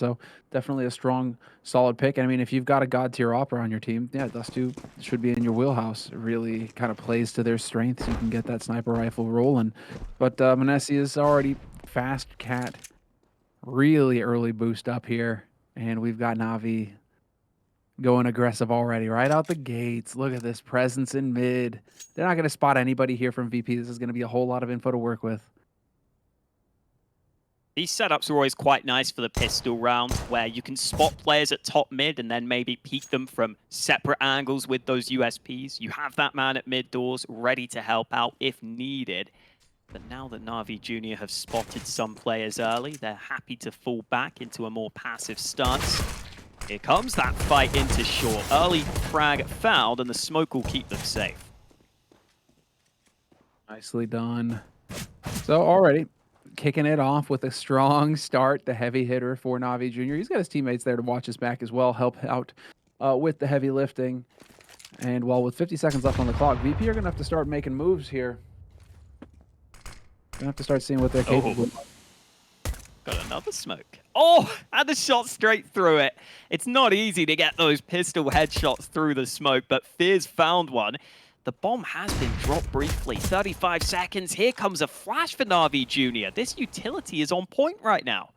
So definitely a strong, solid pick. And I mean, if you've got a god tier opera on your team, yeah, Dust 2 should be in your wheelhouse. It really kind of plays to their strengths. You can get that sniper rifle rolling. But Manesi is already fast cat, really early boost up here. And we've got Navi going aggressive already, right out the gates. Look at this presence in mid. They're not going to spot anybody here from VP. This is going to be a whole lot of info to work with. These setups are always quite nice for the pistol round, where you can spot players at top mid and then maybe peek them from separate angles with those USPs. You have that man at mid doors ready to help out if needed. But now that Navi Jr. have spotted some players early, they're happy to fall back into a more passive stance. Here comes that fight into short. Early frag fouled, and the smoke will keep them safe. Nicely done. So already kicking it off with a strong start, the heavy hitter for Navi Jr. He's got his teammates there to watch his back as well, help out with the heavy lifting. And while with 50 seconds left on the clock, VP are going to have to start making moves here. Going to have to start seeing what they're capable of. Got another smoke. Oh, and the shot straight through it. It's not easy to get those pistol headshots through the smoke, but Fears found one. The bomb has been dropped briefly. 35 seconds. Here comes a flash for Navi Jr. This utility is on point right now.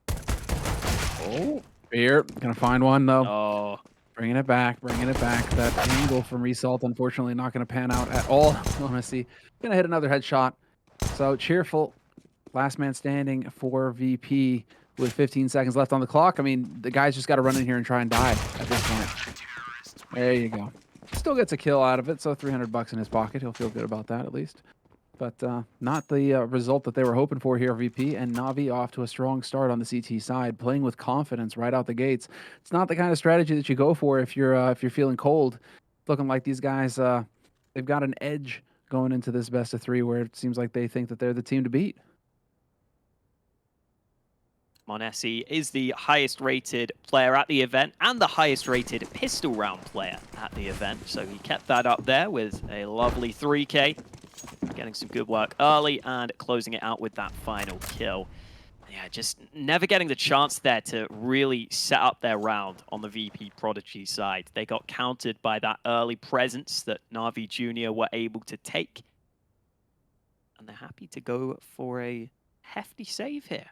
Oh, Fear. Going to find one, though. Oh. Bringing it back, bringing it back. That angle from Result, unfortunately, not going to pan out at all. Want to see. Going to hit another headshot. So cheerful. Last man standing for VP with 15 seconds left on the clock. I mean, the guy's just got to run in here and try and die at this point. There you go. Still gets a kill out of it, so 300 bucks in his pocket. He'll feel good about that at least. But not the result that they were hoping for here, VP. And Navi off to a strong start on the CT side, playing with confidence right out the gates. It's not the kind of strategy that you go for if you're feeling cold. Looking like these guys, they've got an edge going into this best of three, where it seems like they think that they're the team to beat. Monesi is the highest rated player at the event and the highest rated pistol round player at the event. So he kept that up there with a lovely 3K. Getting some good work early and closing it out with that final kill. Yeah, just never getting the chance there to really set up their round on the Vp.Prodigy side. They got countered by that early presence that Navi Jr. were able to take. And they're happy to go for a hefty save here.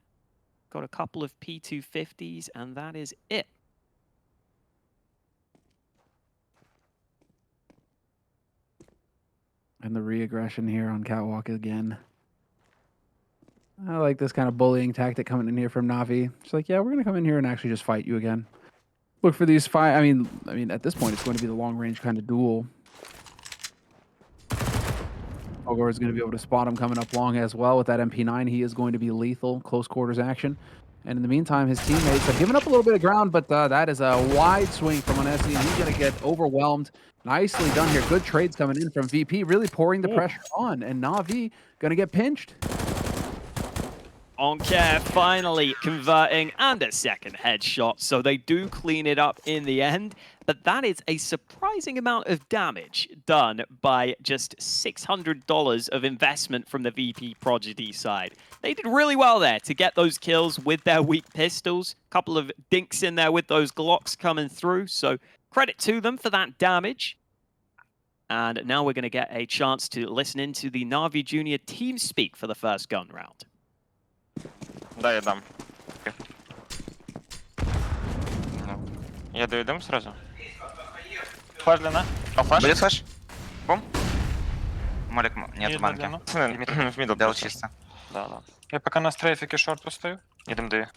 Got a couple of P250s, and that is it. And the re-aggression here on Catwalk again. I like this kind of bullying tactic coming in here from Navi. It's like, yeah, we're going to come in here and actually just fight you again. Look for these fight. I mean, at this point, it's going to be the long-range kind of duel. Ogor is going to be able to spot him coming up long as well with that MP9. He is going to be lethal, close quarters action. And in the meantime, his teammates have given up a little bit of ground, but that is a wide swing from Onesi, and he's going to get overwhelmed. Nicely done here. Good trades coming in from VP, really pouring the pressure on, and Navi going to get pinched. Oncare finally converting, and a second headshot, so they do clean it up in the end. But that is a surprising amount of damage done by just $600 of investment from the Vp.Prodigy side. They did really well there to get those kills with their weak pistols. A couple of dinks in there with those Glocks coming through, so credit to them for that damage. And now we're going to get a chance to listen into the Navi Jr. team speak for the first gun round. Да, я дам. Я даю дым сразу. Флэш длина. А флэш? Будет флэш? Бум? Молик, нет манки. В мидл Дал чисто. Да, да. Я пока на стрейфике шорту стою. Я дым даю.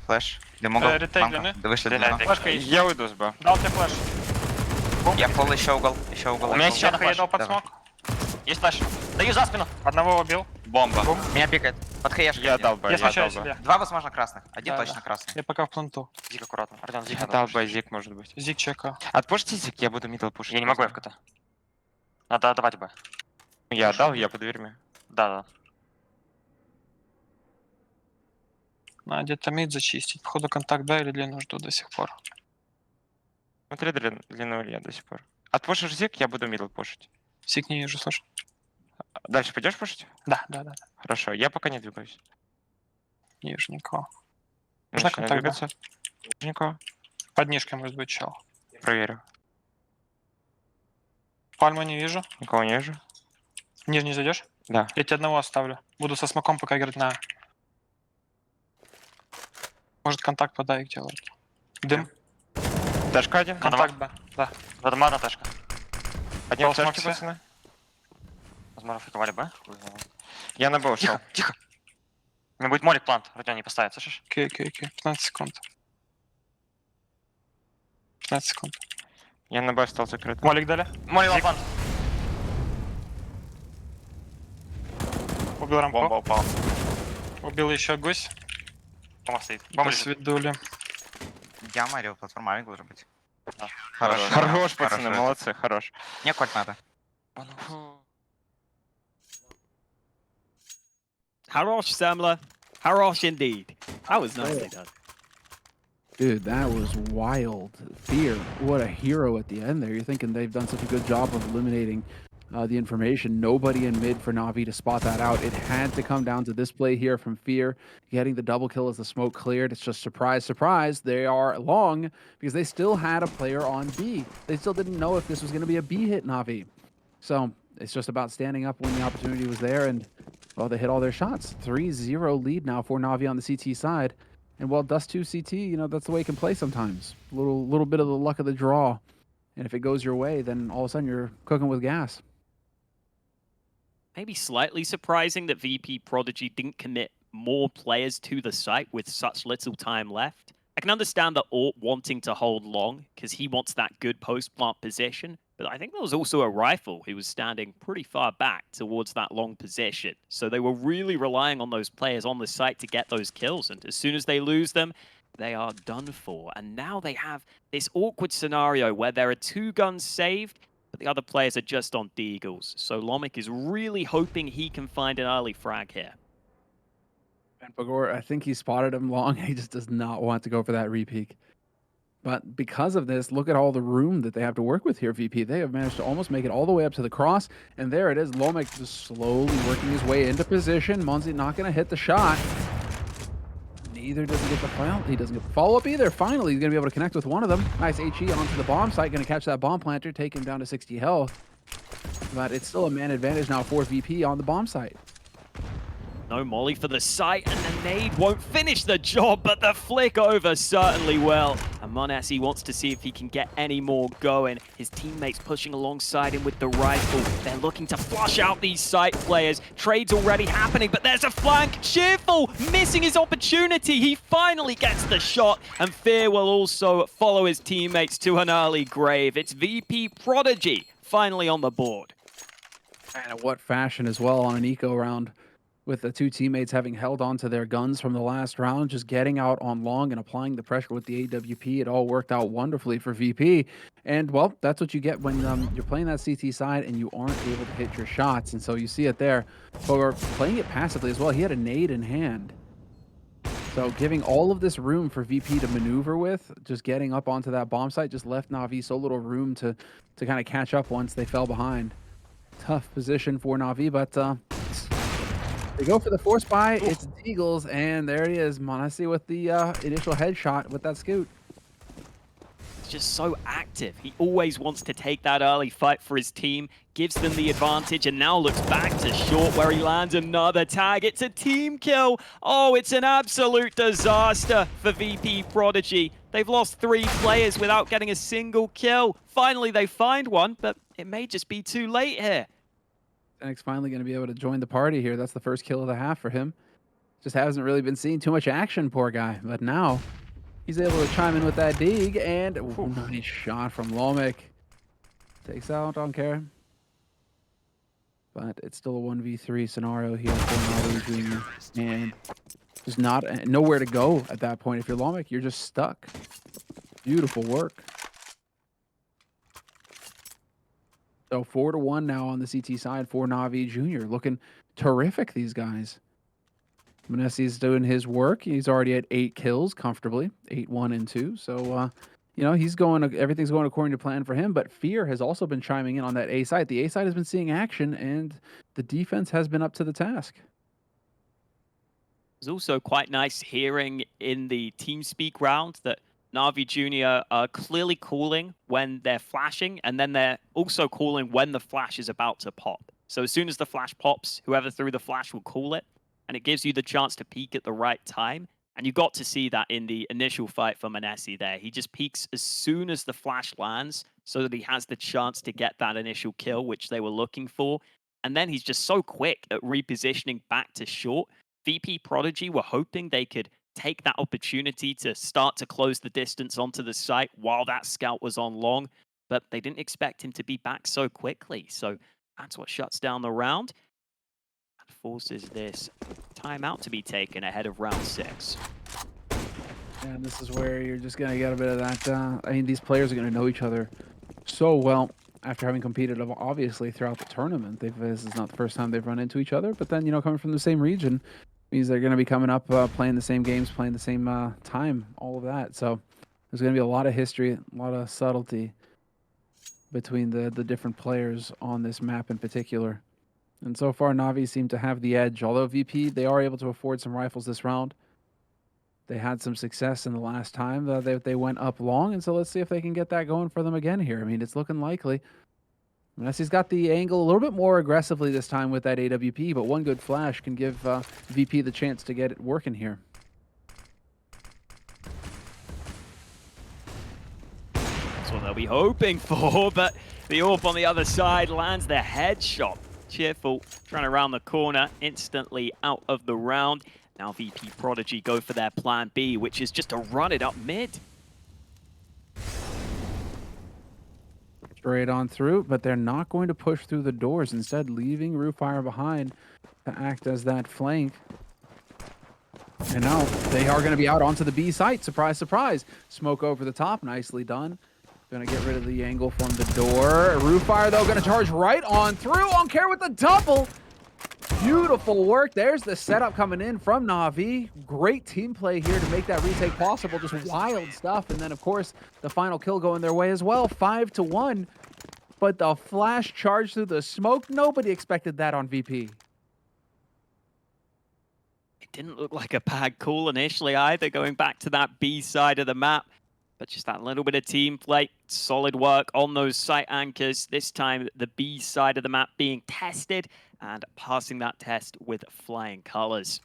Флэш. Дым угол. Ретейк Мамка. длины. Да вышли длину. Флешка есть. Я уйду с Б. Дал тебе флеш. Я пол еще угол. Еще угол. У меня еще Я дал под Давай. смог. Есть флэш. Даю за спину. Одного убил. Бомба. Меня пикает. Под хаешкой. Я дал Б, Я я дал смочаю Б. себе. Два, возможно, красных. Один Да, точно да. красный. Я пока в пленту. Зик аккуратно. Артем, Зик Я надо дал пушить. Зик может быть. Зиг чека. Отпушите Зик, я буду мидл пушить. Я не могу ФКТ. Надо отдавать Б. Я отдал, я под дверьми. Да, да. Надо где-то мид зачистить. Походу контакт Б или длину жду до сих пор. Смотри длину я до сих пор. Отпушишь Зик, я буду мидл пушить. Сик не вижу, слышь. Дальше пойдешь пушить? Да, да, да. Хорошо, я пока не двигаюсь. Не вижу никого. Не Можно начинаю контакт, да? двигаться. Никого. Под нишкой может быть чел. Проверю. Пальму не вижу. Никого не вижу. Нижний зайдешь? Да. Я тебе одного оставлю. Буду со смоком пока играть на... Может контакт по дайк делает. Дым. Ташка один. Контакт, да. Да. Одна на ташка. Одни в Толстмак ташке, все. пацаны. Возможно, фиковали Б. Я на Б ушел. Тихо, тихо. У меня будет молик плант. Родион, не поставит, слышишь? Окей, окей, окей. 15 секунд. 15 секунд. Я на Б стал закрыт. Молик дали. Молик Зик. плант. Убил рампу. Бомба упала. Убил еще гусь. Бомба стоит. Бомба До лежит. свидули. Я Марио, платформа Авик должен быть. Да. Хорош, пацаны, хорошо. молодцы, хорош. Мне кольт надо. Harosh Samla. Harosh indeed. That was nicely done. Dude, that was wild. Fear, what a hero at the end there. You're thinking they've done such a good job of eliminating the information. Nobody in mid for Navi to spot that out. It had to come down to this play here from Fear, getting the double kill as the smoke cleared. It's just surprise, surprise. They are long because they still had a player on B. They still didn't know if this was going to be a B hit Navi. So it's just about standing up when the opportunity was there, and well, they hit all their shots. 3-0 lead now for Navi on the CT side. And well, Dust 2 CT, you know, that's the way it can play sometimes. Little bit of the luck of the draw. And if it goes your way, then all of a sudden you're cooking with gas. Maybe slightly surprising that Vp.Prodigy didn't commit more players to the site with such little time left. I can understand the Ort wanting to hold long because he wants that good post-plant position, but I think there was also a rifle who was standing pretty far back towards that long position. So they were really relying on those players on the site to get those kills, and as soon as they lose them, they are done for. And now they have this awkward scenario where there are 2 guns saved, but the other players are just on deagles. So Lomik is really hoping he can find an early frag here. And Bagor, I think he spotted him long. He just does not want to go for that repeak. But because of this, look at all the room that they have to work with here, VP. They have managed to almost make it all the way up to the cross. And there it is. Lomik just slowly working his way into position. Monzi not going to hit the shot. Neither does he get the follow. He doesn't get the follow-up either. Finally, he's going to be able to connect with one of them. Nice HE onto the bomb site. Going to catch that bomb planter, take him down to 60 health. But it's still a man advantage now for VP on the bomb site. No molly for the site, and the nade won't finish the job, but the flick over certainly will. And Monesi wants to see if he can get any more going. His teammates pushing alongside him with the rifle. They're looking to flush out these site players. Trade's already happening, but there's a flank. Cheerful missing his opportunity. He finally gets the shot, and Fear will also follow his teammates to an early grave. It's Vp.Prodigy finally on the board. And in what fashion as well on an eco round, with the 2 teammates having held on to their guns from the last round, just getting out on long and applying the pressure with the AWP. It all worked out wonderfully for VP. And, well, that's what you get when you're playing that CT side and you aren't able to hit your shots. And so you see it there. But we're playing it passively as well. He had a nade in hand. So giving all of this room for VP to maneuver with, just getting up onto that bomb site, just left Navi so little room to kind of catch up once they fell behind. Tough position for Navi, but they go for the force buy. It's Deagles, and there he is, Monesi with the initial headshot with that scoot. He's just so active. He always wants to take that early fight for his team, gives them the advantage, and now looks back to short where he lands another tag. It's a team kill. Oh, it's an absolute disaster for Vp.Prodigy. They've lost 3 players without getting a single kill. Finally, they find one, but it may just be too late here. Fennec's finally going to be able to join the party here. That's the first kill of the half for him. Just hasn't really been seeing too much action, poor guy. But now he's able to chime in with that dig, and ooh, nice shot from Lomik. Takes out on Kara. But it's still a 1v3 scenario here for Navi Junior. And there's nowhere to go at that point. If you're Lomik, you're just stuck. Beautiful work. So 4-1 now on the CT side for Navi Junior. Looking terrific, these guys. Monesi's doing his work. He's already at 8 kills comfortably, 8-1 and 2. So you know, everything's going according to plan for him, but Fear has also been chiming in on that A side. The A side has been seeing action, and the defense has been up to the task. It's also quite nice hearing in the TeamSpeak round that Navi Jr. are clearly calling when they're flashing, and then they're also calling when the flash is about to pop. So as soon as the flash pops, whoever threw the flash will call it, and it gives you the chance to peek at the right time. And you got to see that in the initial fight for Manesi there. He just peeks as soon as the flash lands so that he has the chance to get that initial kill, which they were looking for. And then he's just so quick at repositioning back to short. Vp.Prodigy were hoping they could take that opportunity to start to close the distance onto the site while that scout was on long, but they didn't expect him to be back so quickly. So that's what shuts down the round and forces this timeout to be taken ahead of round 6. And this is where you're just going to get a bit of that. I mean, these players are going to know each other so well after having competed, obviously, throughout the tournament. This is not the first time they've run into each other, but then, you know, coming from the same region means they're going to be coming up, playing the same games, playing the same time, all of that. So there's going to be a lot of history, a lot of subtlety between the different players on this map in particular. And so far, Navi seem to have the edge. Although VP, they are able to afford some rifles this round. They had some success in the last time they went up long, and so let's see if they can get that going for them again here. I mean, it's looking likely. Messi's got the angle a little bit more aggressively this time with that AWP, but one good flash can give VP the chance to get it working here. That's what they'll be hoping for, but the AWP on the other side lands their headshot. Cheerful, trying to round the corner, instantly out of the round. Now Vp.Prodigy go for their plan B, which is just to run it up mid. Straight on through, but they're not going to push through the doors, instead leaving Roofire behind to act as that flank. And now they are going to be out onto the B site. Surprise, surprise. Smoke over the top. Nicely done. Going to get rid of the angle from the door. Roofire, though, going to charge right on through. On care with the double. Beautiful work. There's the setup coming in from Navi. Great team play here to make that retake possible. Just wild stuff. And then, of course, the final kill going their way as well. 5-1. But the flash charge through the smoke, nobody expected that on VP. It didn't look like a bad call initially either, going back to that B side of the map. But just that little bit of team play, solid work on those site anchors. This time, the B side of the map being tested and passing that test with flying colors.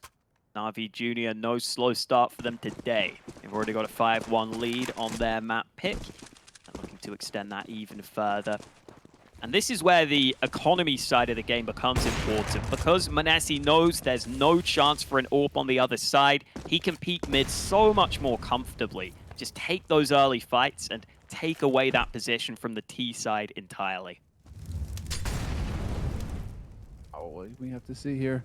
Navi Jr., no slow start for them today. They've already got a 5-1 lead on their map pick and looking to extend that even further. And this is where the economy side of the game becomes important, because Manesi knows there's no chance for an AWP on the other side. He can peek mid so much more comfortably. Just take those early fights and take away that position from the T side entirely. Oh, we have to see here.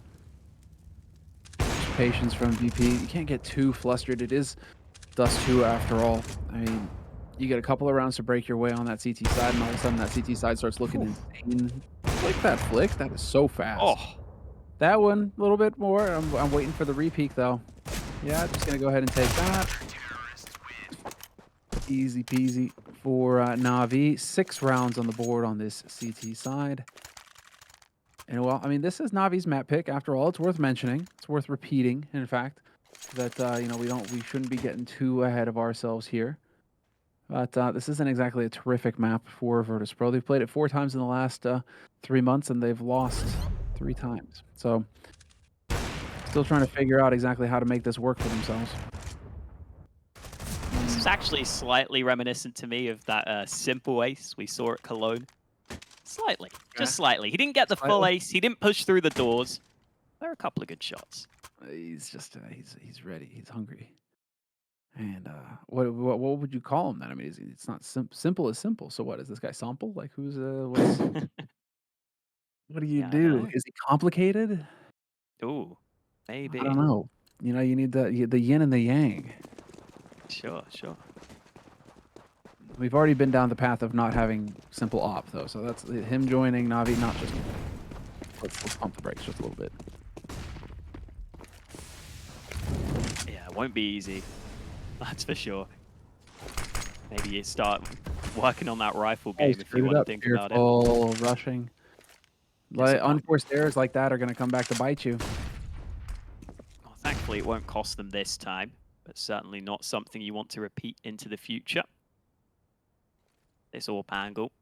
Just patience from VP. You can't get too flustered. It is Dust 2 after all. I mean, you get a couple of rounds to break your way on that CT side, and all of a sudden that CT side starts looking insane. Like that flick, that is so fast. Oh, That one, a little bit more. I'm waiting for the repeak, though. Yeah, just going to go ahead and take that. Easy peasy for Navi. 6 rounds on the board on this CT side. And well, I mean, this is Navi's map pick. After all, it's worth mentioning. It's worth repeating, in fact, that you know, we shouldn't be getting too ahead of ourselves here. But this isn't exactly a terrific map for Virtus.pro. They've played it 4 times in the last 3 months, and they've lost 3 times. So, still trying to figure out exactly how to make this work for themselves. this is actually slightly reminiscent to me of that simple ace we saw at Cologne. Slightly, just slightly. He didn't get the full ace. He didn't push through the doors. There are a couple of good shots. He's just he's ready. He's hungry. And what would you call him then? I mean, it's not simple as simple. So what is this guy sample? Like who's what do you do? Is he complicated? Ooh, maybe. I don't know. You know, you need the yin and the yang. Sure, sure. We've already been down the path of not having simple op though, so that's him joining Navi. Not just let's pump the brakes just a little bit. Yeah, it won't be easy. That's for sure. Maybe you start working on that rifle game if you Speed it want to up. think about it. Fearful rushing. Like about- unforced errors like that are going to come back to bite you. Well, thankfully, it won't cost them this time, but certainly not something you want to repeat into the future. This AWP angle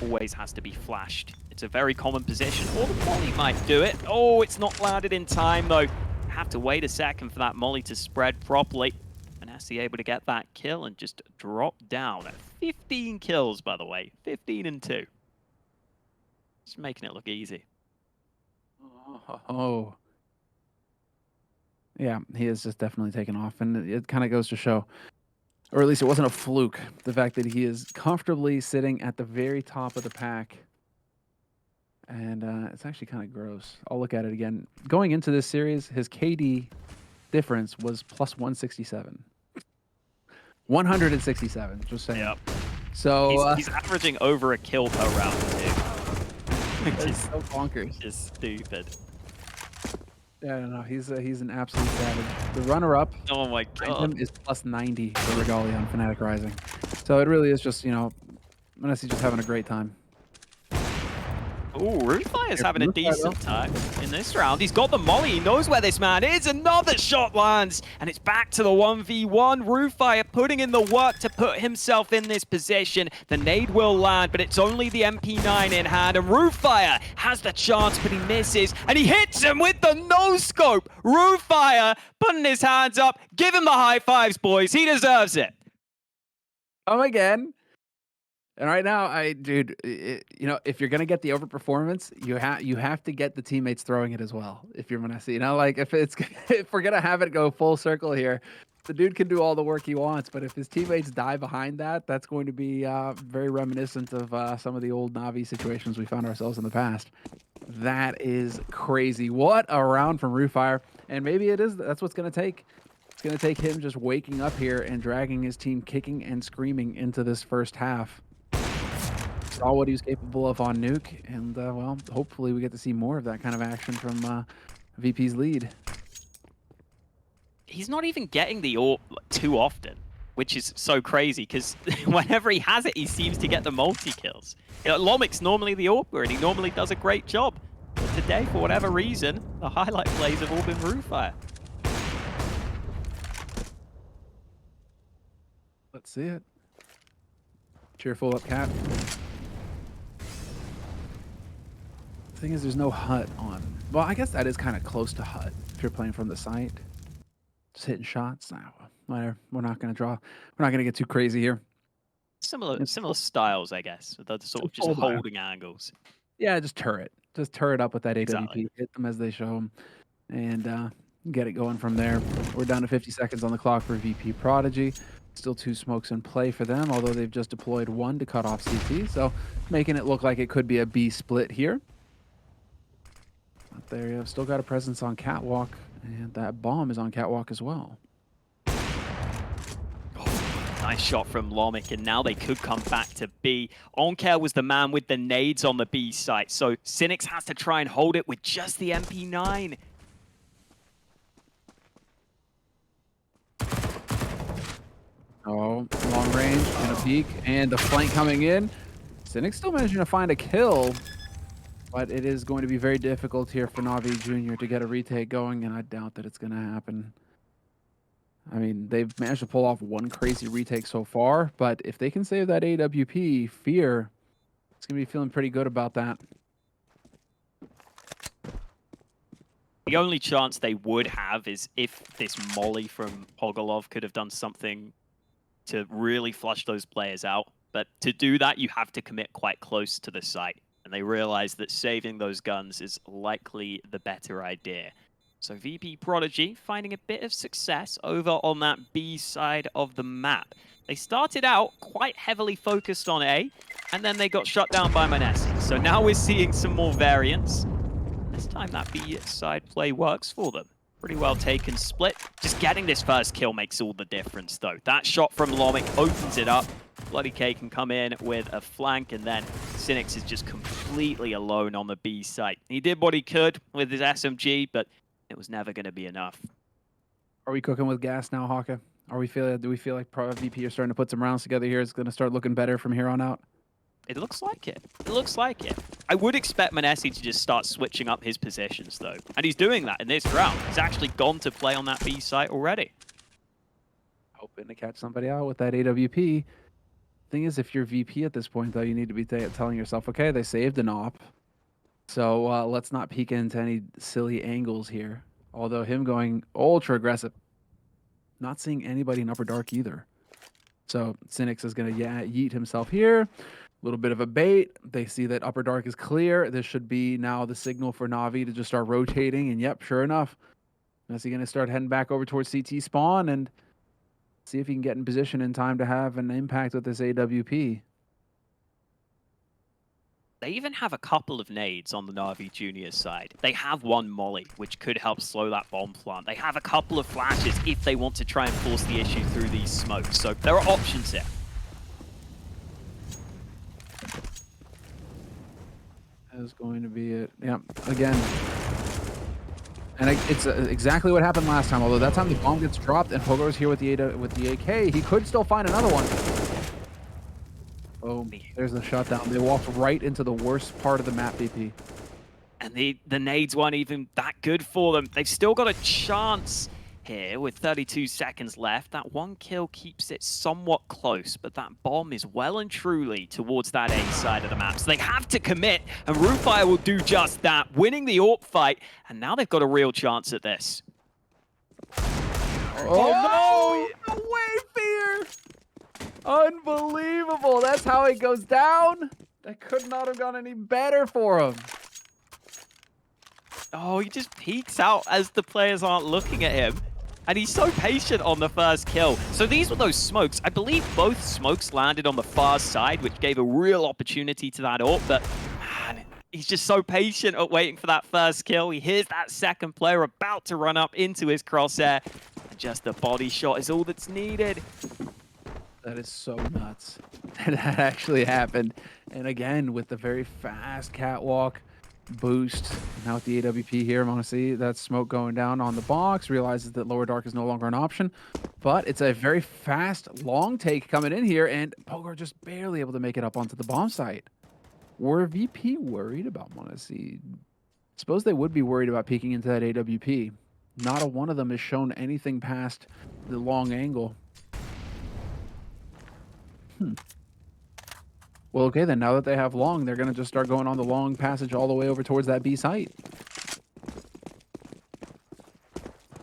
always has to be flashed. It's a very common position, or the molly might do it. Oh, it's not landed in time, though. Have to wait a second for that molly to spread properly. And Nessie able to get that kill and just drop down at 15 kills, by the way. 15 and 2. Just making it look easy. Oh. Yeah, he is just definitely taken off, and it kind of goes to show, or at least it wasn't a fluke, the fact that he is comfortably sitting at the very top of the pack. And it's actually kind of gross. I'll look at it again. Going into this series, his KD difference was plus 167. 167, just saying. Yep. So He's averaging over a kill per round, too. Which it's is so bonkers. just stupid. Yeah, no, he's an absolute savage. The runner-up Oh my behind god. him is plus 90 for Regalia on Fnatic Rising. So it really is just, you know, Messi just having a great time. Ooh, Rufire's Yeah, having a Rufire, decent time in this round. He's got the molly. He knows where this man is. Another shot lands, and it's back to the 1v1. Rufire putting in the work to put himself in this position. The nade will land, but it's only the MP9 in hand, and Rufire has the chance, but he misses, and he hits him with the no-scope. Rufire putting his hands up. Give him the high fives, boys. He deserves it. Come again. And right now, dude, you know, if you're gonna get the overperformance, you have to get the teammates throwing it as well. If you're Messi, you know, like if we're gonna have it go full circle here, the dude can do all the work he wants, but if his teammates die behind that, that's going to be very reminiscent of some of the old Navi situations we found ourselves in the past. That is crazy. What a round from Rufire, and maybe that's what's gonna take. It's gonna take him just waking up here and dragging his team kicking and screaming into this first half. Saw what he was capable of on Nuke, and well, hopefully we get to see more of that kind of action from VP's lead. He's not even getting the AWP too often, which is so crazy, because whenever he has it, he seems to get the multi-kills. You know, Lomic's normally the AWPer, and he normally does a great job. But today, for whatever reason, the highlight plays have all been Rufire. Let's see it. Cheerful up, Cap. The thing is, there's no hut on. Well, I guess that is kind of close to hut if you're playing from the site. Just hitting shots. Nah, whatever. We're not gonna draw. We're not gonna get too crazy here. Similar styles, I guess. They're sort of just full dive. holding angles. Yeah, just turret. Just turret up with that AWP. Exactly. Hit them as they show them, and get it going from there. We're down to 50 seconds on the clock for Vp.Prodigy. Still 2 smokes in play for them, although they've just deployed 1 to cut off CT, so making it look like it could be a B split here. But they have still got a presence on Catwalk, and that bomb is on Catwalk as well. Nice shot from Lomic, and now they could come back to B. Oncare was the man with the nades on the B site, so Cynics has to try and hold it with just the MP9. Oh, long range and a peek, and the flank coming in. Cynics still managing to find a kill, but it is going to be very difficult here for Navi Jr. to get a retake going, and I doubt that it's going to happen. I mean, they've managed to pull off 1 crazy retake so far, but if they can save that AWP, Fear is going to be feeling pretty good about that. The only chance they would have is if this molly from Pogolov could have done something to really flush those players out. But to do that, you have to commit quite close to the site. And they realize that saving those guns is likely the better idea. So Vp.Prodigy finding a bit of success over on that B side of the map. They started out quite heavily focused on A, and then they got shut down by Manesi. So now we're seeing some more variance. This time that B side play works for them. Pretty well taken split. Just getting this first kill makes all the difference, though. That shot from Lomic opens it up. Bloody K can come in with a flank, and then Cynics is just completely alone on the B site. He did what he could with his SMG, but it was never going to be enough. Are we cooking with gas now, Hawka? Do we feel like VP are starting to put some rounds together here? It's going to start looking better from here on out. It looks like it. It looks like it. I would expect m0NESY to just start switching up his positions, though. And he's doing that in this round. He's actually gone to play on that B site already. Hoping to catch somebody out with that AWP. Thing is, if you're VP at this point, though, you need to be telling yourself, okay, they saved an op. So let's not peek into any silly angles here. Although him going ultra aggressive. Not seeing anybody in upper dark either. So Cynics is going to yeet himself here. A little bit of a bait. They see that upper dark is clear. This should be now the signal for Navi to just start rotating. And yep, sure enough, is he going to start heading back over towards CT spawn and see if he can get in position in time to have an impact with this AWP. They even have a couple of nades on the Navi Junior side. They have one molly, which could help slow that bomb plant. They have a couple of flashes if they want to try and force the issue through these smokes. So there are options here. Is going to be it. Yeah, again. And it's exactly what happened last time. Although that time the bomb gets dropped and Pogo's here with the AK, he could still find another one. Oh, there's the shutdown. They walked right into the worst part of the map, VP. And the nades weren't even that good for them. They've still got a chance here with 32 seconds left. That one kill keeps it somewhat close, but that bomb is well and truly towards that A side of the map. So they have to commit, and Rufire will do just that, winning the AWP fight, and now they've got a real chance at this. Oh no! No way, Fear! Unbelievable! That's how it goes down. That could not have gone any better for him. Oh, he just peeks out as the players aren't looking at him. And he's so patient on the first kill. So these were those smokes. I believe both smokes landed on the far side, which gave a real opportunity to that AWP. But, man, he's just so patient at waiting for that first kill. He hears that second player about to run up into his crosshair. And just the body shot is all that's needed. That is so nuts. That actually happened. And again, with the very fast catwalk boost. Now with the AWP here, I'm going to see that smoke going down on the box. Realizes that lower dark is no longer an option. But it's a very fast, long take coming in here. And Pogo just barely able to make it up onto the bomb site. Were VP worried about m0NESY? Suppose they would be worried about peeking into that AWP. Not a one of them has shown anything past the long angle. Well, okay, then now that they have long, they're going to just start going on the long passage all the way over towards that B site.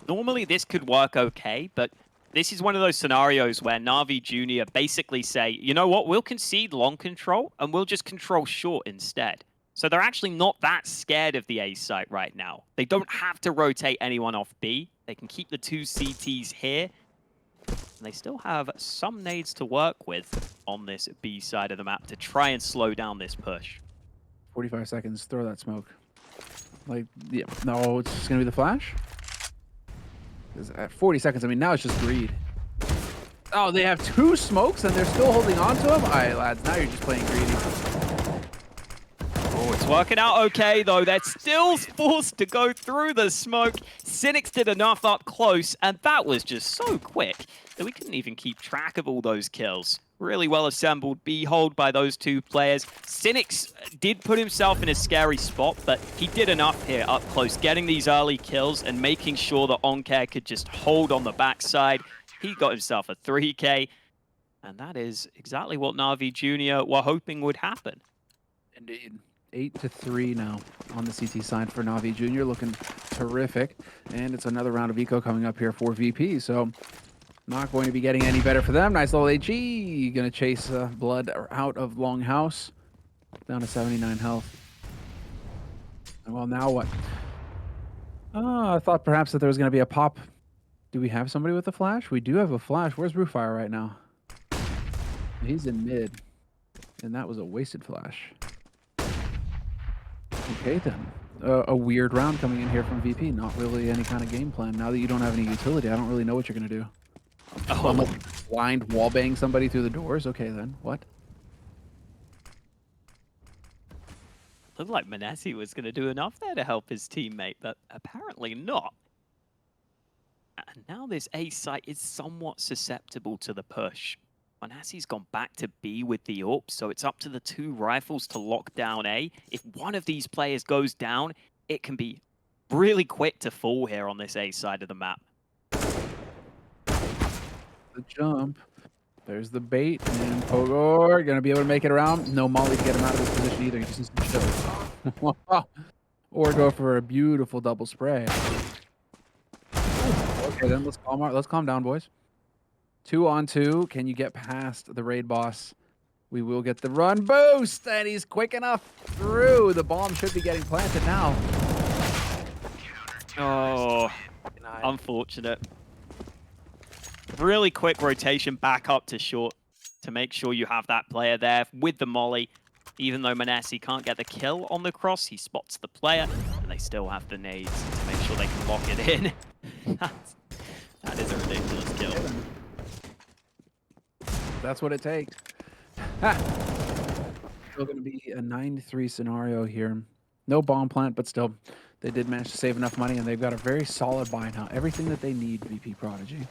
Normally this could work okay, but this is one of those scenarios where Navi Junior basically say, you know what, we'll concede long control and we'll just control short instead. So they're actually not that scared of the A site right now. They don't have to rotate anyone off B. They can keep the two CTs here. And they still have some nades to work with on this B side of the map to try and slow down this push. 45 seconds, throw that smoke. Like, yeah, no, it's just going to be the flash? 'Cause at 40 seconds, I mean, now it's just greed. Oh, they have two smokes and they're still holding on to them? All right, lads, now you're just playing greedy. Oh, it's working out okay, though. They're still forced to go through the smoke. Cynics did enough up close, and that was just so quick that we couldn't even keep track of all those kills. Really well assembled B hold by those two players. Cynics did put himself in a scary spot, but he did enough here up close, getting these early kills and making sure that Oncare could just hold on the backside. He got himself a 3K, and that is exactly what Navi Junior were hoping would happen. Indeed. 8-3 now on the CT side for Navi Junior, looking terrific. And it's another round of eco coming up here for VP, so not going to be getting any better for them. Nice little AG, gonna chase blood out of Longhouse, down to 79 health. And well, now what? I thought perhaps that there was gonna be a pop. Do we have somebody with a flash? We do have a flash. Where's Rufire right now? He's in mid, and that was a wasted flash. Okay, then. A weird round coming in here from VP. Not really any kind of game plan. Now that you don't have any utility, I don't really know what you're going to do. Oh, blind wallbang somebody through the doors? Okay, then. What? Looked like m0NESY was going to do enough there to help his teammate, but apparently not. And And now this A site is somewhat susceptible to the push. Manassi's gone back to B with the AWP, so it's up to the 2 rifles to lock down A. If one of these players goes down, it can be really quick to fall here on this A side of the map. The jump. There's the bait, and Pogor gonna be able to make it around. No molly to get him out of this position either. He just needs to chill. Or go for a beautiful double spray. Okay, then let's calm down, boys. 2 on 2. Can you get past the raid boss? We will get the run boost, and he's quick enough through. The bomb should be getting planted now. Oh, unfortunate. Really quick rotation back up to short to make sure you have that player there with the molly. Even though Manassi can't get the kill on the cross, he spots the player, and they still have the nades to make sure they can lock it in. That is a ridiculous kill. That's what it takes. Still going to be a 9-3 scenario here. No bomb plant, but still, they did manage to save enough money, and they've got a very solid buy now. Everything that they need, Vp.Prodigy.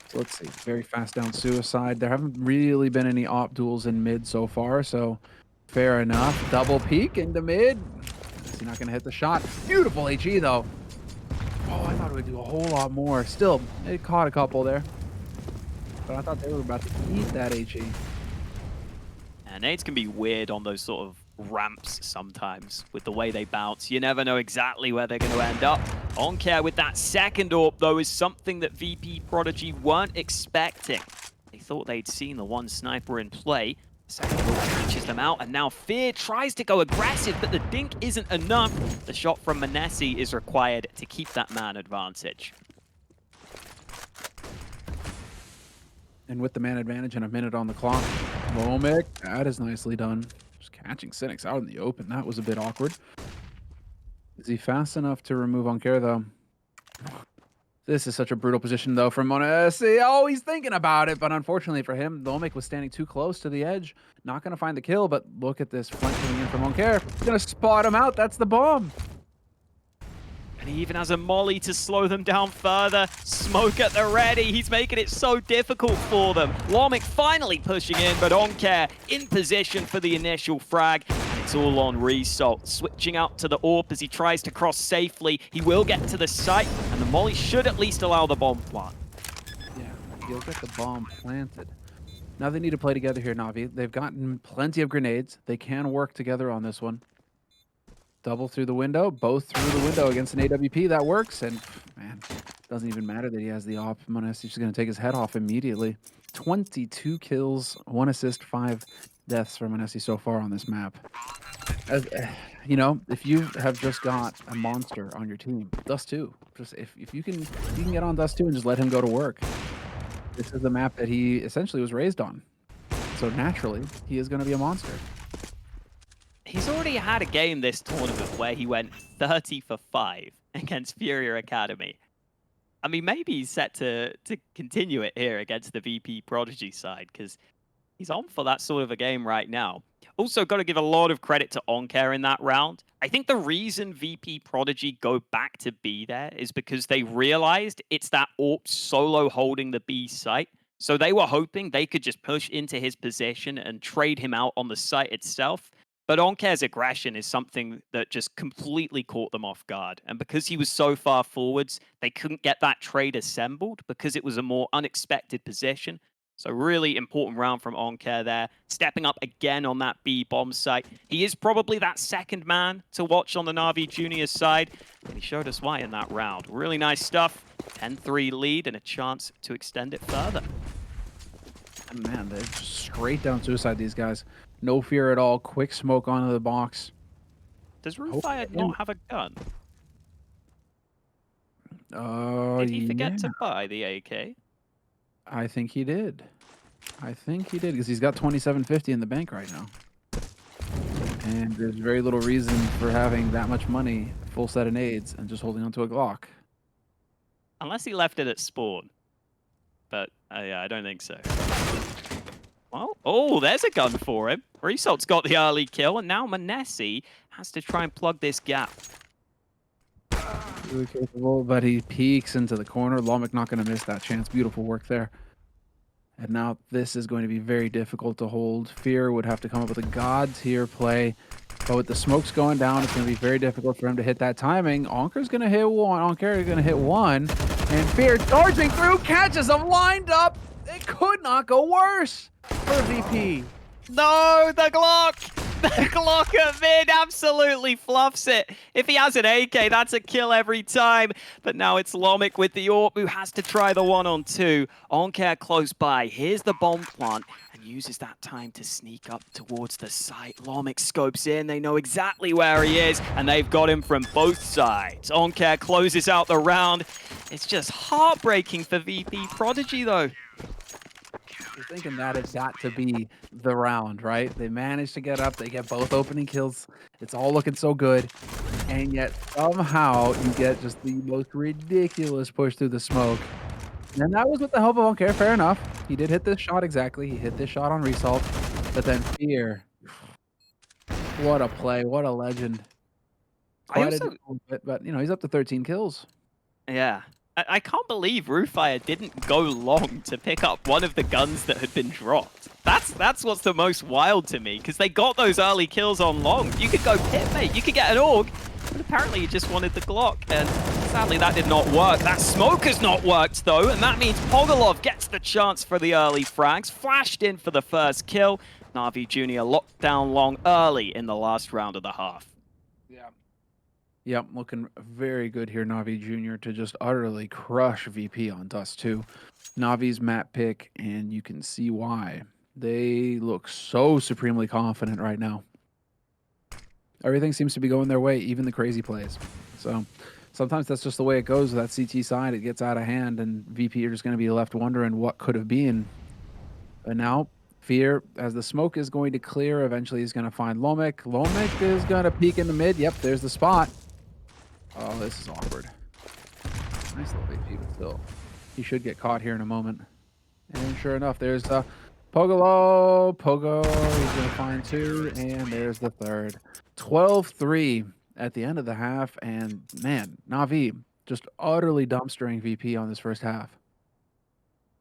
So let's see. Very fast down suicide. There haven't really been any op duels in mid so far, so fair enough. Double peek into mid. Is he not going to hit the shot? Beautiful HE, though. Oh, I thought it would do a whole lot more. Still, it caught a couple there. But I thought they were about to eat that HE. And nades can be weird on those sort of ramps sometimes with the way they bounce. You never know exactly where they're going to end up. Oncare with that second AWP, though, is something that Vp.Prodigy weren't expecting. They thought they'd seen the one sniper in play. Second AWP reaches them out, and now Fear tries to go aggressive, but the dink isn't enough. The shot from Manassi is required to keep that man advantage. And with the man advantage and a minute on the clock, Lomic, that is nicely done. Just catching Cynics out in the open. That was a bit awkward. Is he fast enough to remove Oncare, though? This is such a brutal position, though, from Monesi. Oh, he's thinking about it, but unfortunately for him, Lomic was standing too close to the edge. Not going to find the kill, but look at this flank coming in from Oncare. He's going to spot him out. That's the bomb. And he even has a molly to slow them down further. Smoke at the ready. He's making it so difficult for them. Lomic finally pushing in, but Oncare in position for the initial frag. And it's all on Result. Switching out to the AWP as he tries to cross safely. He will get to the site, and the molly should at least allow the bomb plant. Yeah, he'll get the bomb planted. Now they need to play together here, Navi. They've gotten plenty of grenades. They can work together on this one. Double through the window, both through the window against an AWP. That works, and man, doesn't even matter that he has the op. Monesi's just going to take his head off immediately. 22 kills, 1 assist, 5 deaths from Monesi so far on this map. As, you know, if you have just got a monster on your team, Dust 2, just if you can get on Dust 2 and just let him go to work. This is the map that he essentially was raised on. So naturally, he is going to be a monster. He's already had a game this tournament where he went 30 for 5 against Furia Academy. I mean, maybe he's set to continue it here against the Vp.Prodigy side, because he's on for that sort of a game right now. Also, got to give a lot of credit to Oncare in that round. I think the reason Vp.Prodigy go back to B there is because they realized it's that AWP solo holding the B site. So they were hoping they could just push into his position and trade him out on the site itself. But Oncare's aggression is something that just completely caught them off guard. And because he was so far forwards, they couldn't get that trade assembled because it was a more unexpected position. So really important round from Oncare there. Stepping up again on that B bomb site. He is probably that second man to watch on the Navi Juniors side. And he showed us why in that round. Really nice stuff. 10-3 lead and a chance to extend it further. And man, they're just straight down suicide, these guys. No fear at all. Quick smoke onto the box. Does Rufire not have a gun? Did he forget to buy the AK? I think he did. I think he did, because he's got 2750 in the bank right now. And there's very little reason for having that much money, full set of nades, and just holding onto a Glock. Unless he left it at spawn. But yeah, I don't think so. Well, oh, there's a gun for him. Result's got the early kill, and now Manassi has to try and plug this gap. Really capable, but he peeks into the corner. Lomic not going to miss that chance. Beautiful work there. And now this is going to be very difficult to hold. Fear would have to come up with a God tier play. But with the smokes going down, it's going to be very difficult for him to hit that timing. Onker's going to hit one. Onker is going to hit one. And Fear charging through, catches him lined up. It could not go worse for VP. No, the Glock! The Glock at mid absolutely fluffs it. If he has an AK, that's a kill every time. But now it's Lomic with the AWP who has to try the 1-on-2. Oncare close by. Here's the bomb plant and uses that time to sneak up towards the site. Lomic scopes in. They know exactly where he is and they've got him from both sides. Oncare closes out the round. It's just heartbreaking for Vp.Prodigy though. You're thinking that it's got to be the round, right? They managed to get up. They get both opening kills. It's all looking so good. And yet somehow you get just the most ridiculous push through the smoke. And that was with the help of Oncare. Fair enough. He did hit this shot exactly. He hit this shot on Result. But then Fear. What a play. What a legend. Quite a bit, but, you know, he's up to 13 kills. Yeah. I can't believe Roofire didn't go long to pick up one of the guns that had been dropped. That's what's the most wild to me, because they got those early kills on long. You could go pit, mate. You could get an AUG, but apparently you just wanted the Glock, and sadly that did not work. That smoke has not worked, though, and that means Pogolov gets the chance for the early frags. Flashed in for the first kill. Navi Jr. locked down long early in the last round of the half. Yep, looking very good here, Navi Jr. to just utterly crush VP on Dust 2. Navi's map pick, and you can see why. They look so supremely confident right now. Everything seems to be going their way, even the crazy plays. So sometimes that's just the way it goes with that CT side. It gets out of hand, and VP are just going to be left wondering what could have been. But now, Fear, as the smoke is going to clear, eventually he's going to find Lomic. Lomic is going to peek in the mid. Yep, there's the spot. Oh, this is awkward. Nice little VP, but still. He should get caught here in a moment. And sure enough, there's Pogolo. Pogo, he's going to find two. And there's the third. 12-3 at the end of the half. And man, Navi just utterly dumpstering VP on this first half.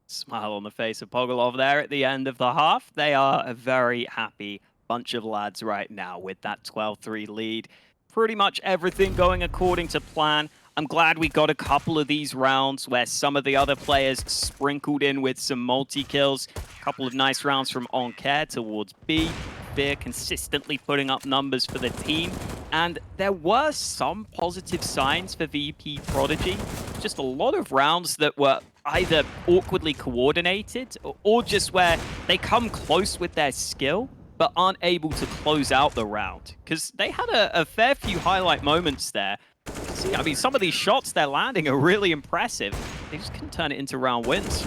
Smile on the face of Pogolov there at the end of the half. They are a very happy bunch of lads right now with that 12-3 lead. Pretty much everything going according to plan. I'm glad we got a couple of these rounds where some of the other players sprinkled in with some multi-kills. A couple of nice rounds from Oncare towards B. Fear consistently putting up numbers for the team. And there were some positive signs for Vp.Prodigy. Just a lot of rounds that were either awkwardly coordinated or just where they come close with their skill but aren't able to close out the round. Because they had a fair few highlight moments there. See, I mean, some of these shots they're landing are really impressive. They just couldn't turn it into round wins.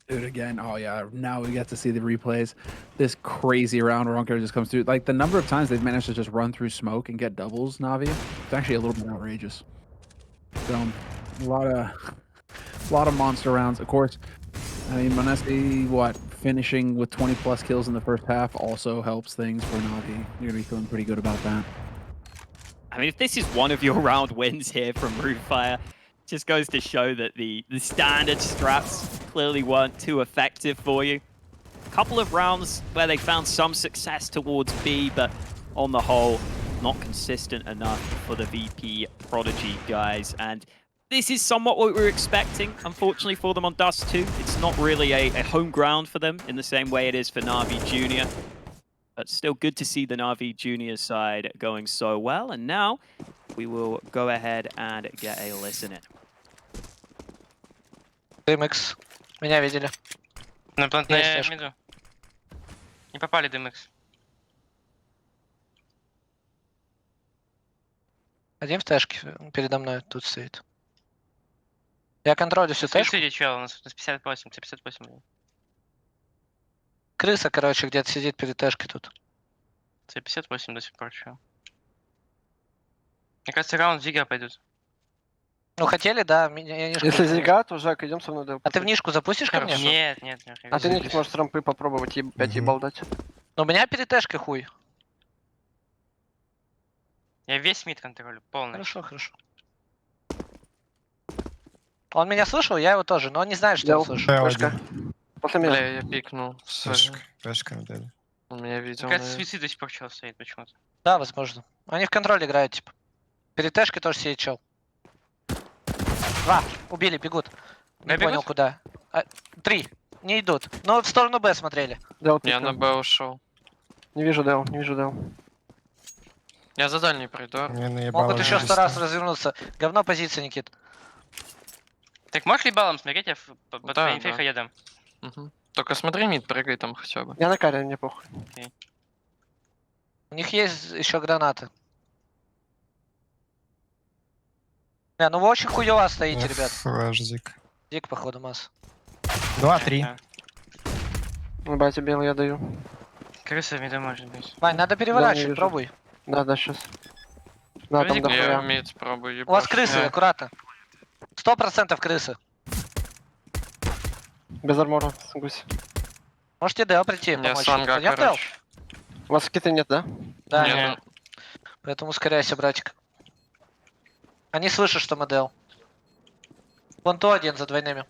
Dude, again, oh yeah, now we get to see the replays. This crazy round where Oncare just comes through. Like, the number of times they've managed to just run through smoke and get doubles, Navi, it's actually a little bit outrageous. So, a lot of monster rounds. Of course, I mean, Monesi, finishing with 20+ kills in the first half also helps things for Navi. You're going to be feeling pretty good about that. I mean, if this is one of your round wins here from Roofire, just goes to show that the standard strats clearly weren't too effective for you. A couple of rounds where they found some success towards B, but on the whole, not consistent enough for the Vp.Prodigy guys. And this is somewhat what we were expecting, unfortunately, for them on Dust 2. It's not really a home ground for them in the same way it is for Navi Jr. But still good to see the Navi Jr. side going so well. And now we will go ahead and get a listen in. DMX. Меня видели. На Есть миду. Не попали DMX. Один в тэшке передо мной тут стоит. Я контролю всю тэшку. Сиди, чел, у нас 58, 58. Крыса, короче, где-то сидит перед тэшкой тут. 58 до сих пор, чел. Мне кажется, раунд Зига пойдут. Ну, хотели, да. Я нишку... Если Зига, то Жак, идем со мной. А ты в нишку запустишь ко мне? Нет. А ты не можешь с рампы попробовать 5 ебал дать. Ну, у меня перед тэшкой хуй. Я весь мид контролю, полный. Хорошо, хорошо. Он меня слышал, я его тоже, но он не знает, что я Дел. слышу. Флешка. После меня. Бля, я пикнул. Сори. Флешка дали. Он меня видел. Какая-то наверное. суицид до сих пор чел стоит почему-то. Да, возможно. Они в контроле играют, типа. Перед тэшкой тоже сидит чел. 2. Убили, бегут. Не Бегут? понял, куда. 3. Не идут. Но в сторону Б смотрели. Дел Я пикнул. на Б ушел. Не вижу Дел, не вижу Дел. Я за дальний пройду. Мне наебало. Могут еще 100 жестко. раз развернуться. Говно позиция, Никит. Так можешь ли баллом смотреть, я по Да, твоим да. фейходам. Мгм. Только смотри, мид прыгай там хотя бы. Я на каре, мне похуй. У них есть еще гранаты. Не, ну вы очень хуево стоите, ребят. Флэш-зик. Дик, походу, масс. 2-3. Ну, батя белый я даю. Крыса вида может быть. Вань, надо переворачивать, вижу. пробуй. Да, сейчас. Да, там Подожди, до Я хуя. мид пробую У вас ебашить. крысы, аккуратно. 100% крысы. Без армора, гусь. Можете Дэл прийти, Я помочь. сланга, Пойдём, Дэл? короче. У вас киты нет, да? Да, Нет, нет. Поэтому ускоряйся, братик. Они слышат, что мы Дэл. Вон то один за двойными.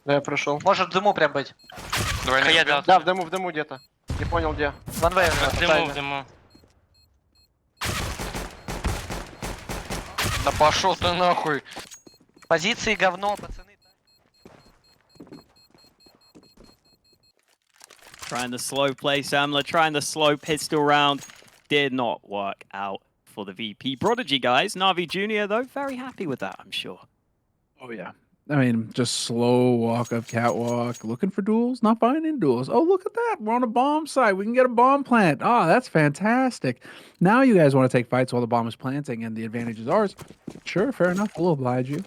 Да, я прошел. Может в дыму прям быть. Двойной Я убил. дал. Да, в дыму где-то. Не понял где. Ванвей В дыму, в дыму. Да пошел ты нахуй. Позиции говно, пацаны. Trying the slow play, Samler, trying the slow pistol round. Did not work out for the Vp.Prodigy guys. Navi Jr., though, very happy with that, I'm sure. Oh, yeah. I mean, just slow walk up catwalk, looking for duels, not finding duels. Oh, look at that. We're on a bomb site. We can get a bomb plant. Oh, that's fantastic. Now you guys want to take fights while the bomb is planting and the advantage is ours. Sure, fair enough. We'll oblige you.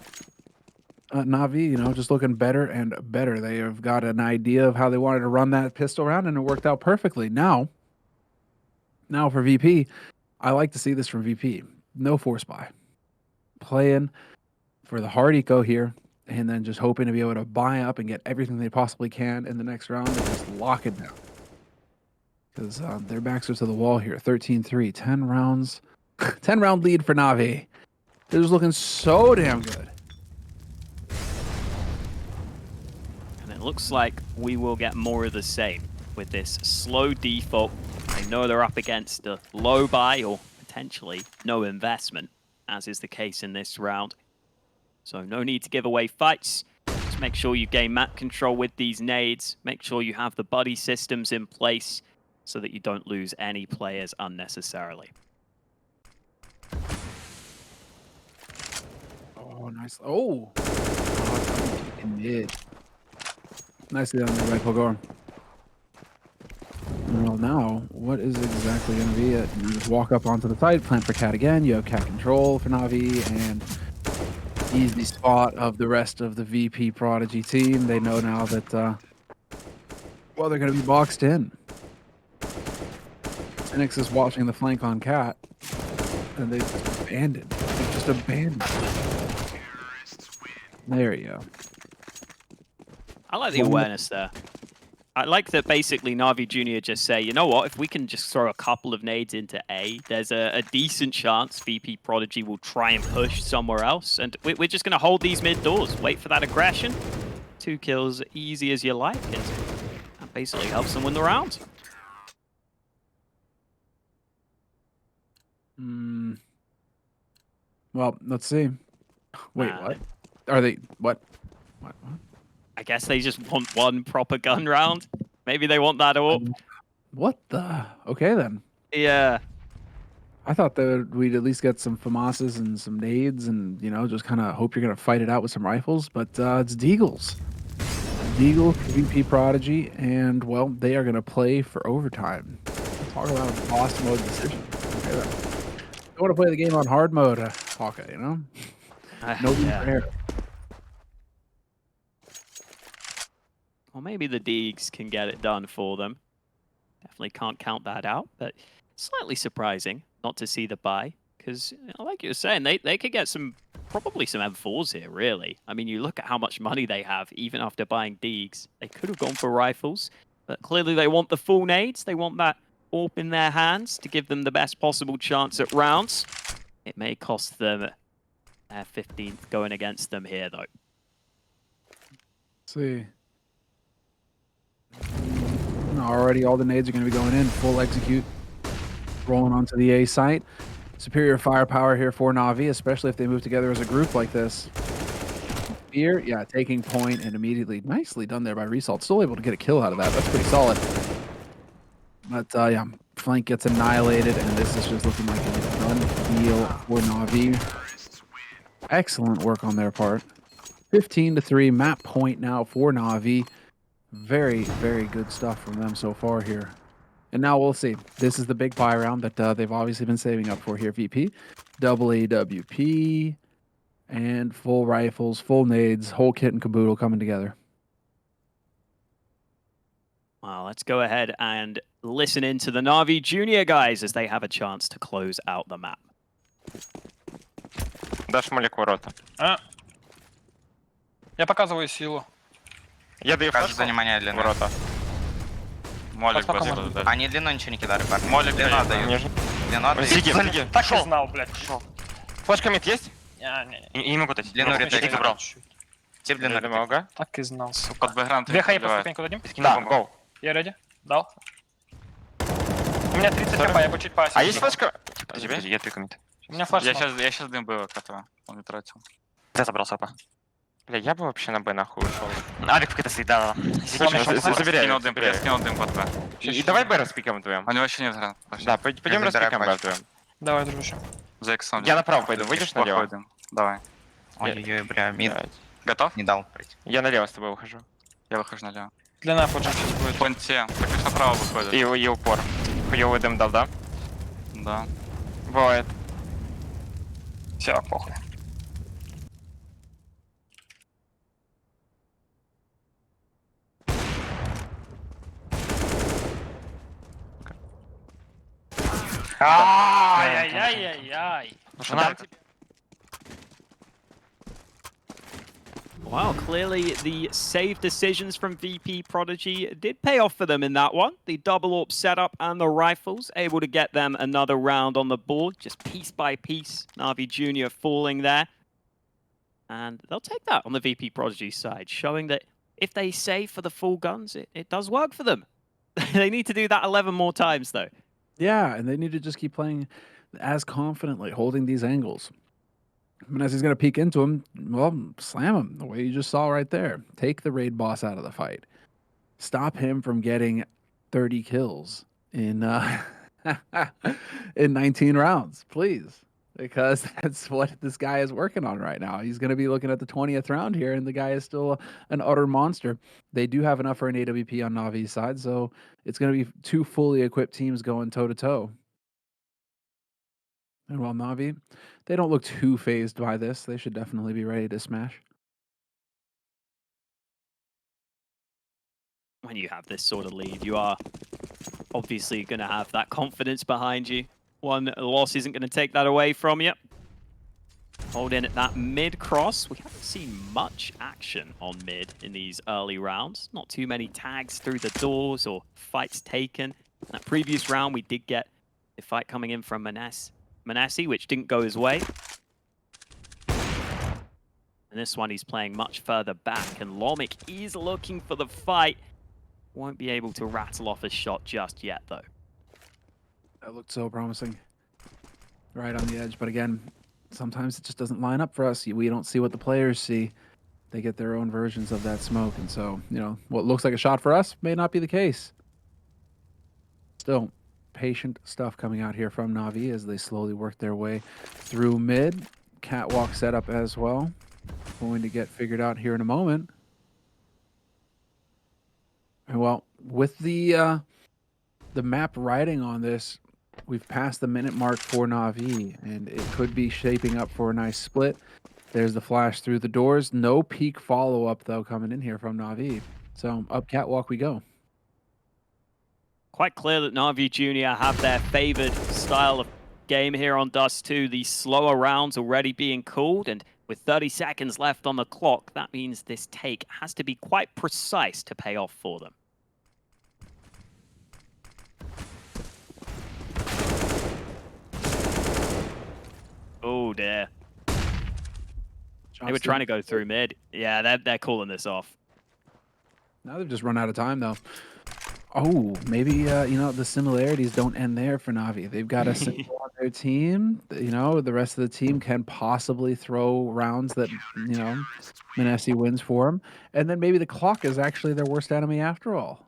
Navi, you know, just looking better and better. They have got an idea of how they wanted to run that pistol round, and it worked out perfectly. Now for VP, I like to see this from VP. No force buy. Playing for the hard eco here, and then just hoping to be able to buy up and get everything they possibly can in the next round and just lock it down. Because their backs are to the wall here. 13-3, 10 rounds. 10-round lead for Navi. They're just looking so damn good. And it looks like we will get more of the same with this slow default. I know they're up against a low buy or potentially no investment, as is the case in this round. So no need to give away fights. Just make sure you gain map control with these nades. Make sure you have the buddy systems in place so that you don't lose any players unnecessarily. Oh, nice. Oh. Mid. Nicely done there by Pogor. Well, now, what is exactly going to be it? You just walk up onto the site, plant for Cat again. You have Cat control for Navi, and easy spot of the rest of the Vp.Prodigy team. They know now that, well, they're going to be boxed in. Phoenix is watching the flank on Cat, and they just abandoned. They just abandoned. There you go. I like the awareness there. I like that basically Navi Jr. just say, you know what, if we can just throw a couple of nades into A, there's a decent chance Vp.Prodigy will try and push somewhere else. And we're just going to hold these mid doors, wait for that aggression. 2 kills, easy as you like, and that basically helps them win the round. Well, let's see. Wait, what? Are they... What? What? I guess they just want one proper gun round. Maybe they want that up. What the? Okay, then. Yeah. I thought that we'd at least get some FAMASs and some nades and, you know, just kind of hope you're going to fight it out with some rifles. But it's Deagles. Deagle, Vp.Prodigy, and, well, they are going to play for overtime. Talk about a boss mode decision. Okay, then. You want to play the game on hard mode, Hawkeye, you know? No Yeah. fair. Well, maybe the Deags can get it done for them. Definitely can't count that out, but slightly surprising not to see the buy. Because, like you were saying, they could get probably some M4s here, really. I mean, you look at how much money they have, even after buying Deags. They could have gone for rifles, but clearly they want the full nades. They want that AWP in their hands to give them the best possible chance at rounds. It may cost them their 15th going against them here, though. See. Already all the nades are going to be going in. Full execute. Rolling onto the A site. Superior firepower here for Navi, especially if they move together as a group like this. Here, yeah, taking point and immediately. Nicely done there by Resalt. Still able to get a kill out of that. That's pretty solid. But yeah, flank gets annihilated, and this is just looking like a done deal for Navi. Excellent work on their part. 15-3, map point now for Navi. Very, very good stuff from them so far here. And now we'll see. This is the big buy round that they've obviously been saving up for here, VP. Double AWP and full rifles, full nades, whole kit and caboodle coming together. Well, let's go ahead and listen into the Navi Junior guys as they have a chance to close out the map. Дашь молик ворота. А? Я показываю силу. Я даю Покажу флешку. занимание длины. Ворота. Молик Пока без можно. буду. Они длину ничего не кидали, парни. Молик длину дают. отдают. Ниже. Длину отдают. Зиги, зиги. Так и знал, блядь. Флешка мид есть? Не, Не могу дать. Длину Ну, ретейк иди, забрал. чуть-чуть. Тип длину ретейк. Ага. Так и знал, сука. Под бэкграунд. Две хаи по забивает. ступеньку дадим? Да, гоу. Я реди? Дал. У меня 30 хп, я бы чуть пассив. А есть флешка? У тебя? Я тыкаю мид. У меня флеш. Я сейчас дым был от этого. Он не тратил. Я забрал сапа. Бля, я бы вообще на Б нахуй ушел. Алик в КТ стоит, да. Забирай. Я скинул дым под Б. И давай Б распикаем вдвоем. У него вообще нет гранат. Да, пойдем Я забираю распикаем Б пачку. вдвоем. Давай, дружище. За иксом. Я направо пойду, выйдешь налево? Плохой дым. Давай. Ой-ой-ой, бля, мид Готов? не дал пройти. Я налево с тобой ухожу. Я выхожу налево. Длина поджим сейчас будет. В понте. Так конечно направо выходит. И упор. Хуёвый дым дал, да? Да. Бывает. Все, похуй. Ай-яй-яй-яй-яй. Wow, clearly the save decisions from Vp.Prodigy did pay off for them in that one. The double AWP setup and the rifles able to get them another round on the board, just piece by piece. Navi Junior falling there. And they'll take that on the Vp.Prodigy side, showing that if they save for the full guns, it does work for them. They need to do that 11 more times, though. Yeah, and they need to just keep playing as confidently, holding these angles. As he's going to peek into him, well, slam him the way you just saw right there. Take the raid boss out of the fight. Stop him from getting 30 kills in in 19 rounds, please. Because that's what this guy is working on right now. He's going to be looking at the 20th round here, and the guy is still an utter monster. They do have enough for an AWP on Navi's side, so it's going to be two fully equipped teams going toe-to-toe. And while Navi, they don't look too phased by this. They should definitely be ready to smash. When you have this sort of lead, you are obviously going to have that confidence behind you. One loss isn't going to take that away from you. Hold in at that mid cross. We haven't seen much action on mid in these early rounds. Not too many tags through the doors or fights taken. In that previous round, we did get a fight coming in from Manassi, which didn't go his way. And this one, he's playing much further back, and Lomik is looking for the fight. Won't be able to rattle off a shot just yet, though. That looked so promising. Right on the edge, but again, sometimes it just doesn't line up for us. We don't see what the players see. They get their own versions of that smoke, and so, you know, what looks like a shot for us may not be the case. Still, patient stuff coming out here from Navi as they slowly work their way through mid. Catwalk setup as well. Going to get figured out here in a moment. And well, with the map writing on this, we've passed the minute mark for Navi, and it could be shaping up for a nice split. There's the flash through the doors. No peak follow-up, though, coming in here from Navi. So up catwalk we go. Quite clear that Navi Junior have their favored style of game here on Dust 2. The slower rounds already being called, and with 30 seconds left on the clock, that means this take has to be quite precise to pay off for them. Oh dear. They were trying to go through mid. Yeah, they're calling this off. Now they've just run out of time, though. Oh, maybe, you know, the similarities don't end there for Navi. They've got a single on their team. You know, the rest of the team can possibly throw rounds that, you know, Manesi wins for them. And then maybe the clock is actually their worst enemy after all.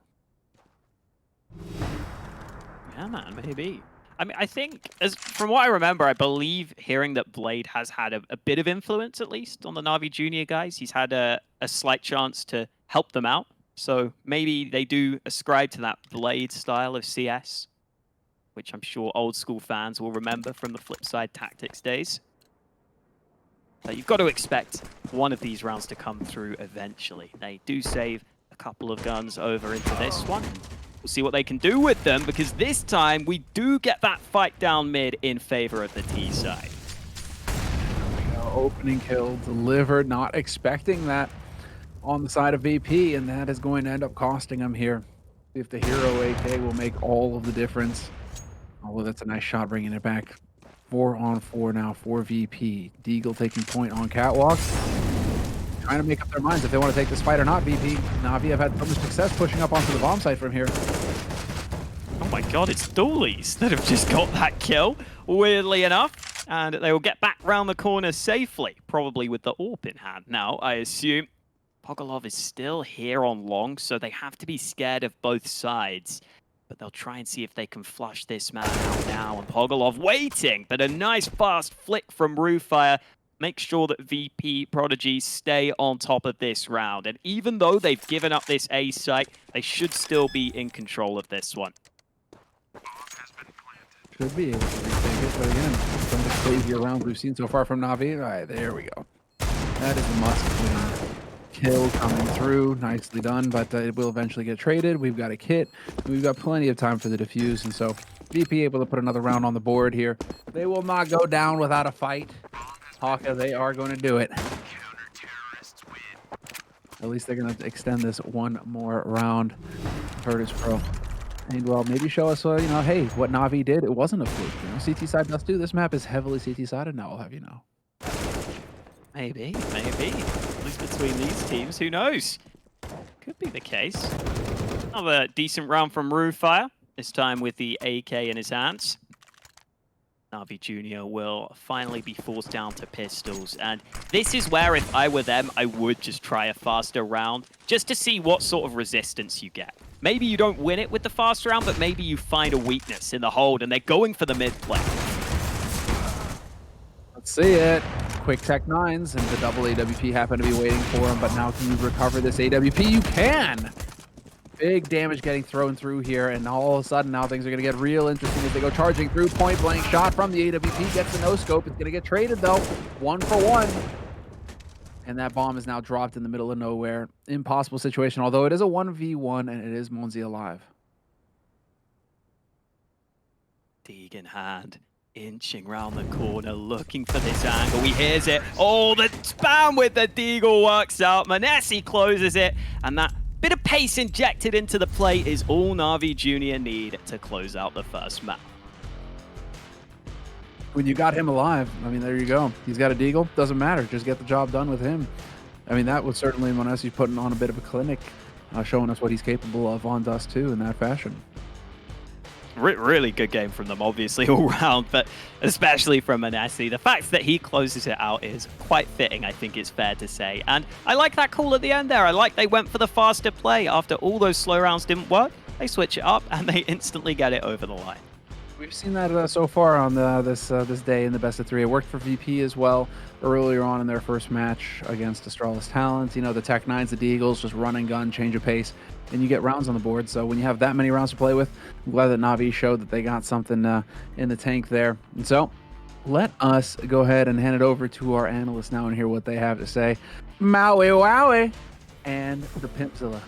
Yeah, man, maybe. I mean, I think, from what I remember, I believe hearing that Blade has had a bit of influence, at least, on the Navi Junior guys. He's had a slight chance to help them out. So maybe they do ascribe to that Blade style of CS, which I'm sure old school fans will remember from the Flipside Tactics days. But you've got to expect one of these rounds to come through eventually. They do save a couple of guns over into this one. We'll see what they can do with them, because this time we do get that fight down mid in favor of the T side. Opening kill delivered, not expecting that on the side of VP, and that is going to end up costing him here. If the hero AK will make all of the difference. Oh, that's a nice shot, bringing it back. 4-on-4 now for VP. Deagle taking point on Catwalk. Trying to make up their minds if they want to take this fight or not, VP. Navi have had so much success pushing up onto the bomb site from here. Oh my god, it's Doolies that have just got that kill, weirdly enough. And they will get back round the corner safely, probably with the AWP in hand now, I assume. Pogolov is still here on long, so they have to be scared of both sides. But they'll try and see if they can flush this man out now. And Pogolov waiting, but a nice fast flick from Roofire. Make sure that Vp.Prodigy stay on top of this round. And even though they've given up this A site, they should still be in control of this one. Should be able to retake it, but again, some of the crazier rounds we've seen so far from Navi. All right, there we go. That is a must-win kill coming through. Nicely done, but it will eventually get traded. We've got a kit. We've got plenty of time for the defuse, and so VP able to put another round on the board here. They will not go down without a fight. Hawka, they are going to do it. At least they're going to extend this one more round. Virtus Pro. And well, maybe show us, you know, hey, what Navi did, it wasn't a fluke. You know, CT side does do. This map is heavily CT sided now, I'll have you know. Maybe. At least between these teams, who knows? Could be the case. Another decent round from Roofire, this time with the AK in his hands. Navi Junior will finally be forced down to pistols, and this is where, if I were them, I would just try a faster round, just to see what sort of resistance you get. Maybe you don't win it with the fast round, but maybe you find a weakness in the hold, and they're going for the mid play. Let's see it. Quick Tech 9s, and the double AWP happen to be waiting for him, but now can you recover this AWP? You can! Big damage getting thrown through here, and all of a sudden now things are going to get real interesting as they go charging through. Point blank shot from the AWP, gets the no-scope. It's going to get traded though, 1 for 1. And that bomb is now dropped in the middle of nowhere. Impossible situation, although it is a 1v1 and it is Monzi alive. Deeg in hand, inching round the corner, looking for this angle. He hears it. Oh, the spam with the Deagle works out. Manesi closes it, and that bit of pace injected into the play is all Navi Junior need to close out the first map. When you got him alive, I mean, there you go. He's got a Deagle, doesn't matter. Just get the job done with him. I mean, that was certainly Manesi putting on a bit of a clinic, showing us what he's capable of on Dust 2 in that fashion. Really good game from them, obviously, all round, but especially from Manesi. The fact that he closes it out is quite fitting, I think it's fair to say. And I like that call at the end there. I like they went for the faster play. After all those slow rounds didn't work, they switch it up and they instantly get it over the line. We've seen that so far on this day in the best of 3. It worked for VP as well earlier on in their first match against Astralis Talent. You know, the Tech 9s, the Deagles, just run and gun, change of pace, and you get rounds on the board. So when you have that many rounds to play with, I'm glad that Navi showed that they got something in the tank there. And so let us go ahead and hand it over to our analysts now and hear what they have to say. Maui wowie and the Pimpzilla.